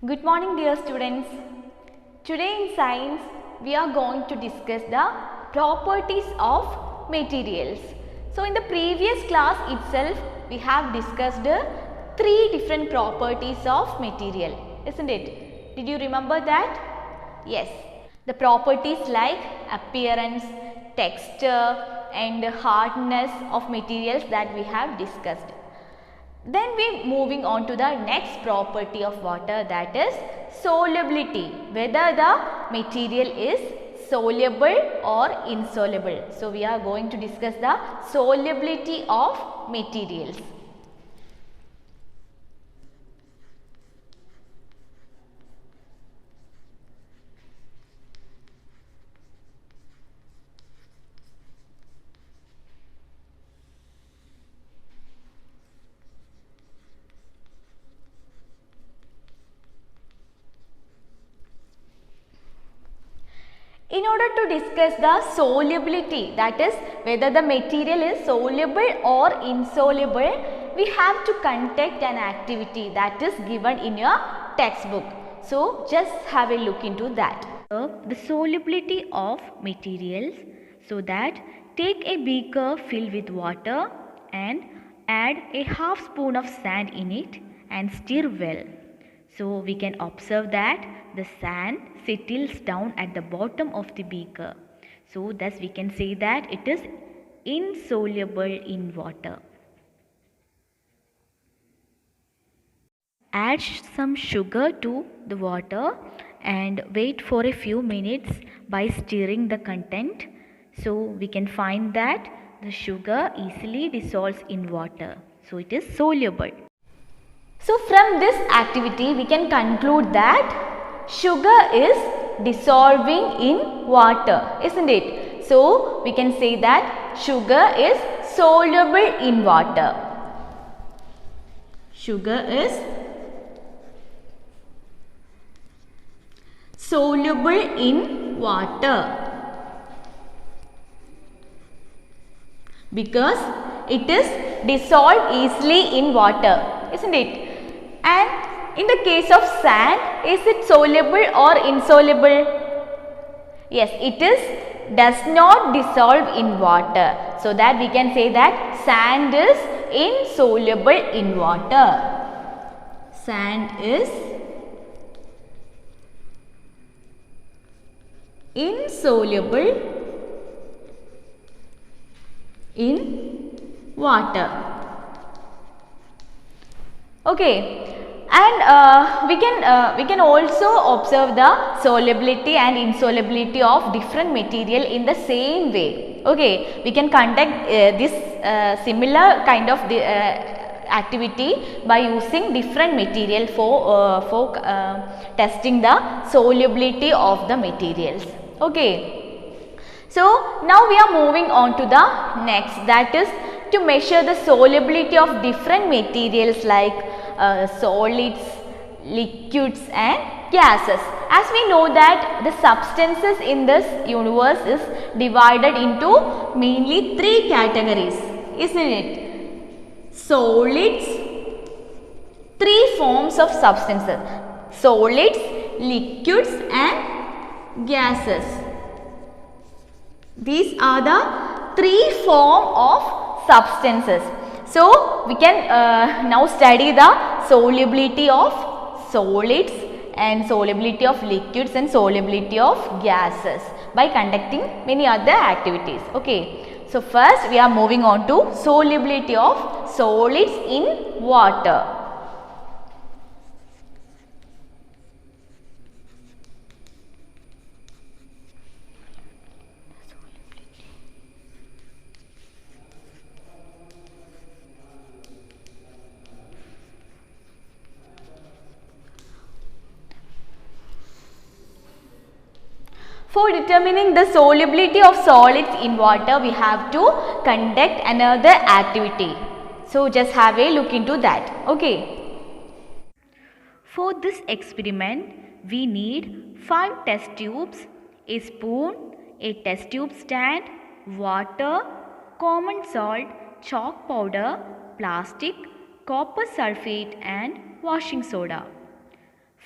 Good morning dear students. Today in science we are going to discuss the properties of materials. So in the previous class itself we have discussed three different properties of material, isn't it? Did you remember that? Yes. The properties like appearance, texture and hardness of materials that we have discussed. Then we moving on to the next property of water, that is solubility, whether the material is soluble or insoluble. So we are going to discuss the solubility of materials. In order to discuss the solubility, that is whether the material is soluble or insoluble, we have to conduct an activity that is given in your textbook. So just have a look into that. The solubility of materials, so that take a beaker filled with water and add a half spoon of sand in it and stir well. So we can observe that the sand settles down at the bottom of the beaker. So thus we can say that it is insoluble in water. Add some sugar to the water and wait for a few minutes by stirring the content. So we can find that the sugar easily dissolves in water. So it is soluble. So from this activity we can conclude that sugar is dissolving in water, isn't it? So we can say that sugar is soluble in water. Sugar is soluble in water because it is dissolved easily in water, isn't it? And in the case of sand, is it soluble or insoluble? Yes, it does not dissolve in water. So that we can say that sand is insoluble in water. Sand is insoluble in water. Okay. And we can also observe the solubility and insolubility of different material in the same way. Okay, we can conduct this similar kind of activity by using different material for testing the solubility of the materials. Okay, so now we are moving on to the next, that is to measure the solubility of different materials like solids, liquids and gases. As we know that the substances in this universe is divided into mainly three categories, isn't it? Solids, three forms of substances: solids, liquids and gases. These are the three forms of substances. So we can now study the solubility of solids and solubility of liquids and solubility of gases by conducting many other activities. Okay. So first we are moving on to solubility of solids in water. For determining the solubility of solids in water, we have to conduct another activity. So just have a look into that. Okay. For this experiment, we need 5 test tubes, a spoon, a test tube stand, water, common salt, chalk powder, plastic, copper sulfate and washing soda.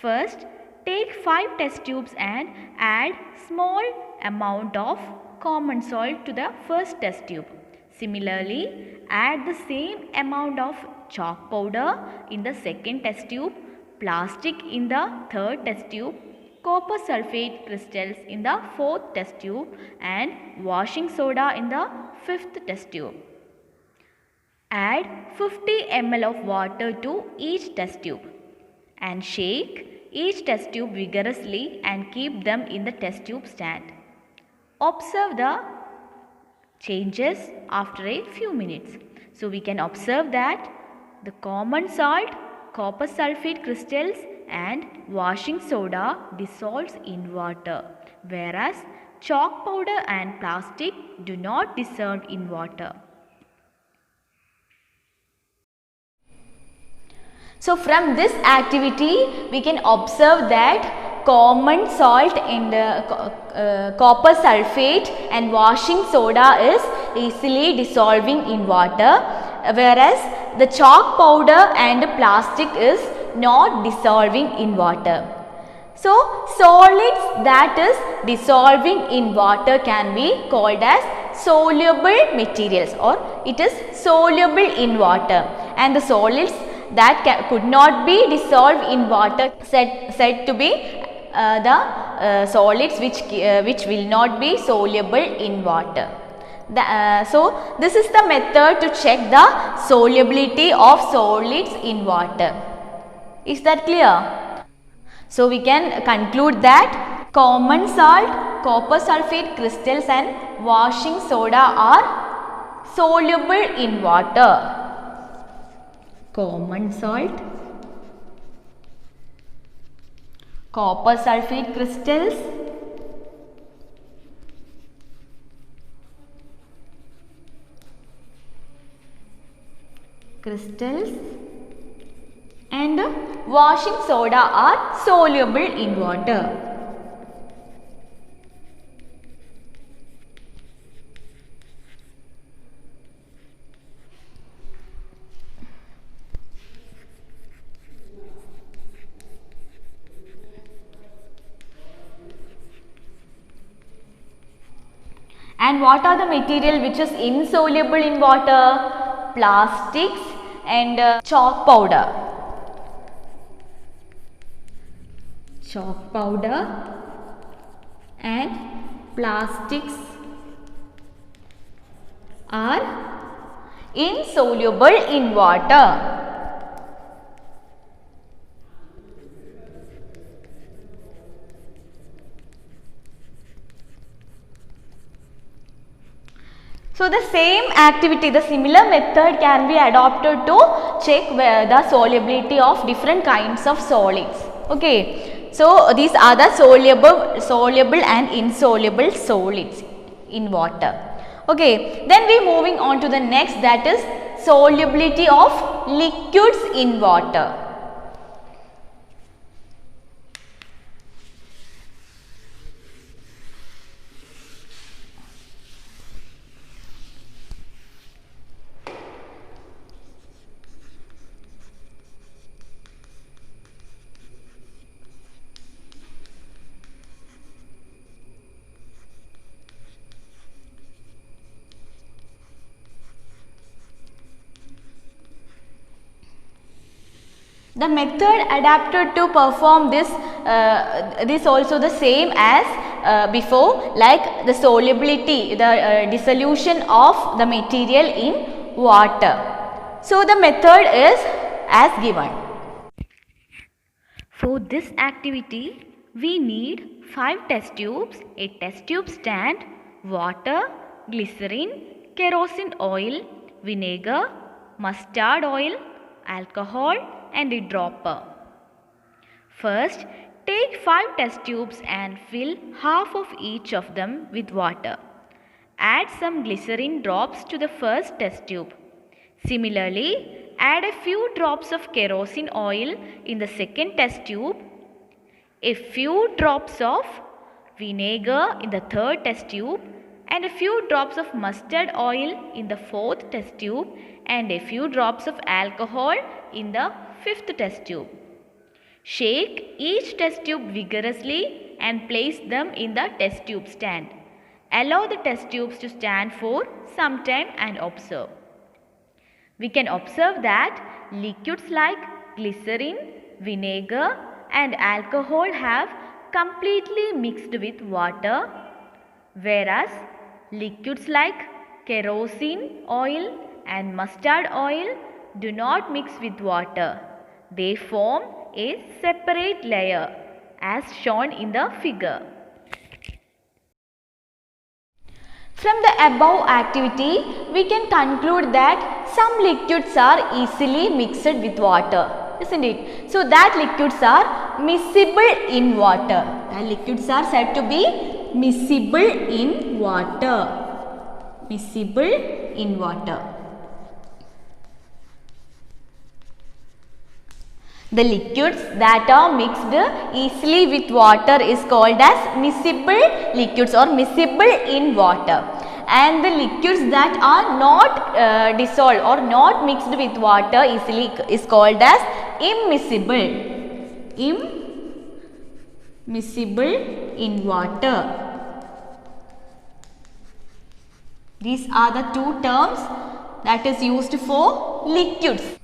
First, take 5 test tubes and add small amount of common salt to the first test tube. Similarly, add the same amount of chalk powder in the second test tube, plastic in the third test tube, copper sulfate crystals in the fourth test tube, and washing soda in the fifth test tube. Add 50 ml of water to each test tube and shake each test tube vigorously and keep them in the test tube stand. Observe the changes after a few minutes. So we can observe that the common salt, copper sulfate crystals and washing soda dissolves in water, whereas chalk powder and plastic do not dissolve in water. So from this activity we can observe that common salt and copper sulfate and washing soda is easily dissolving in water, whereas the chalk powder and plastic is not dissolving in water. So solids that is dissolving in water can be called as soluble materials, or it is soluble in water, and the solids that could not be dissolved in water said to be the solids which will not be soluble in water. So this is the method to check the solubility of solids in water. Is that clear? So we can conclude that common salt, copper sulfate crystals and washing soda are soluble in water. Common salt, copper sulfate crystals, and washing soda are soluble in water. And what are the material which is insoluble in water? Plastics and chalk powder. Chalk powder and plastics are insoluble in water. So the same activity, the similar method can be adopted to check the solubility of different kinds of solids. Okay. So these are the soluble and insoluble solids in water. Okay. Then we moving on to the next, that is solubility of liquids in water. The method adapted to perform this also the same as before, like the solubility, the dissolution of the material in water. So the method is as given. For this activity, we need 5 test tubes, a test tube stand, water, glycerin, kerosene oil, vinegar, mustard oil, alcohol and a dropper. First, take 5 test tubes and fill half of each of them with water. Add some glycerin drops to the first test tube. Similarly, add a few drops of kerosene oil in the second test tube, a few drops of vinegar in the third test tube, and a few drops of mustard oil in the fourth test tube, and a few drops of alcohol in the fifth test tube. Shake each test tube vigorously and place them in the test tube stand. Allow the test tubes to stand for some time and observe. We can observe that liquids like glycerin, vinegar and alcohol have completely mixed with water, whereas liquids like kerosene oil and mustard oil do not mix with water. They form a separate layer as shown in the figure. From the above activity, we can conclude that some liquids are easily mixed with water, isn't it? So that liquids are miscible in water. And liquids are said to be miscible in water. Miscible in water. The liquids that are mixed easily with water is called as miscible liquids or miscible in water. And the liquids that are not dissolved or not mixed with water easily is called as immiscible. Immiscible in water. These are the two terms that is used for liquids.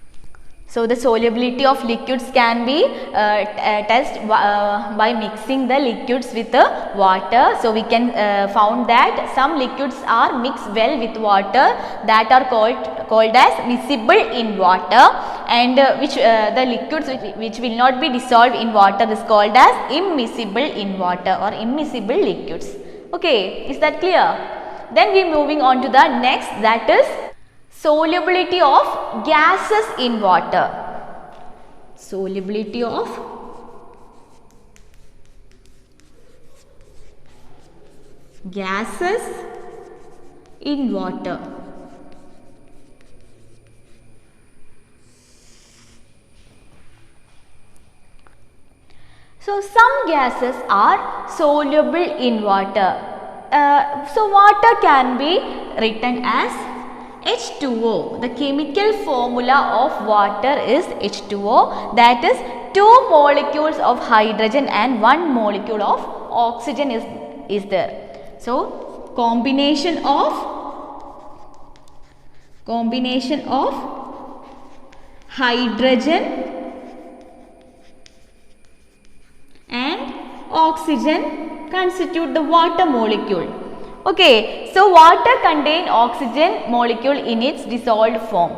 So the solubility of liquids can be tested by mixing the liquids with the water. So we can found that some liquids are mixed well with water, that are called as miscible in water, and the liquids which will not be dissolved in water is called as immiscible in water or immiscible liquids. Okay, is that clear? Then we moving on to the next, that is solubility of gases in water. Solubility of gases in water. So some gases are soluble in water. So water can be written as H2O. The chemical formula of water is H2O, that is 2 molecules of hydrogen and 1 molecule of oxygen is there. So combination of hydrogen and oxygen constitute the water molecule. Okay, so water contains oxygen molecule in its dissolved form.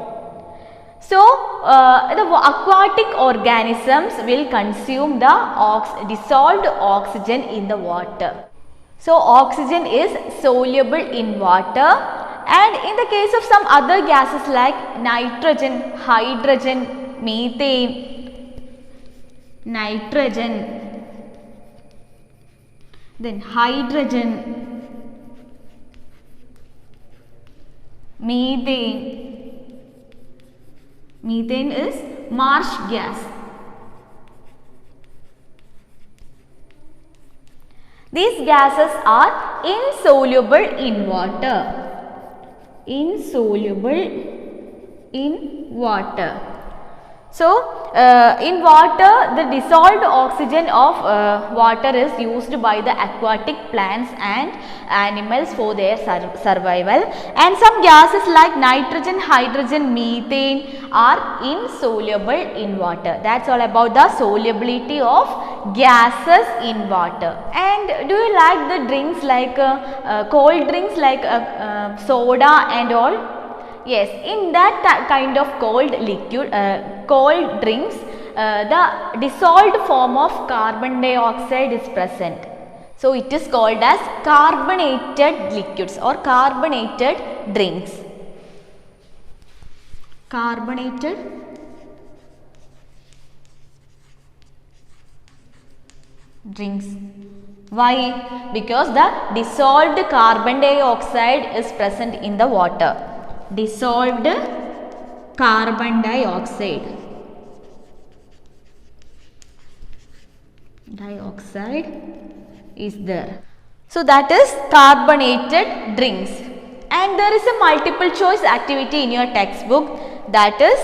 So the aquatic organisms will consume the dissolved oxygen in the water. So oxygen is soluble in water, and in the case of some other gases like nitrogen, hydrogen, methane, then hydrogen, methane is marsh gas. These gases are insoluble in water. So in water, the dissolved oxygen of water is used by the aquatic plants and animals for their survival, and some gases like nitrogen, hydrogen, methane are insoluble in water. That's all about the solubility of gases in water. And do you like the drinks like cold drinks like soda and all? Yes, in that kind of cold drinks, the dissolved form of carbon dioxide is present. So it is called as carbonated liquids or carbonated drinks. Carbonated drinks. Why? Because the dissolved carbon dioxide is present in the water. Dissolved carbon dioxide is there. So that is carbonated drinks. And there is a multiple choice activity in your textbook, that is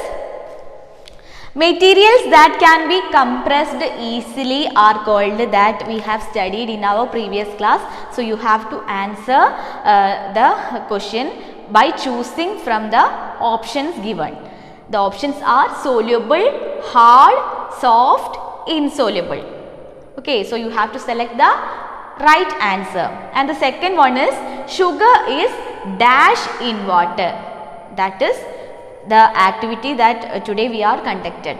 Materials that can be compressed easily are called, that we have studied in our previous class. So you have to answer the question by choosing from the options given. The options are soluble, hard, soft, insoluble. Okay, so you have to select the right answer. And the second one is sugar is dash in water. That is the activity that today we are conducted.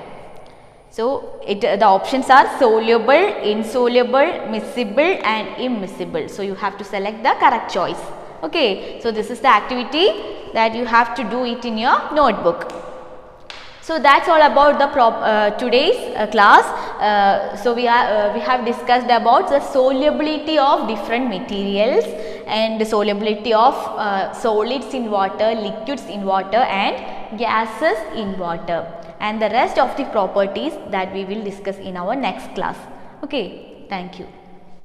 So the options are soluble, insoluble, miscible and immiscible. So you have to select the correct choice. Okay, so this is the activity that you have to do it in your notebook. So that's all about the today's class. So we have discussed about the solubility of different materials and the solubility of solids in water, liquids in water and gases in water, and the rest of the properties that we will discuss in our next class. Okay, thank you.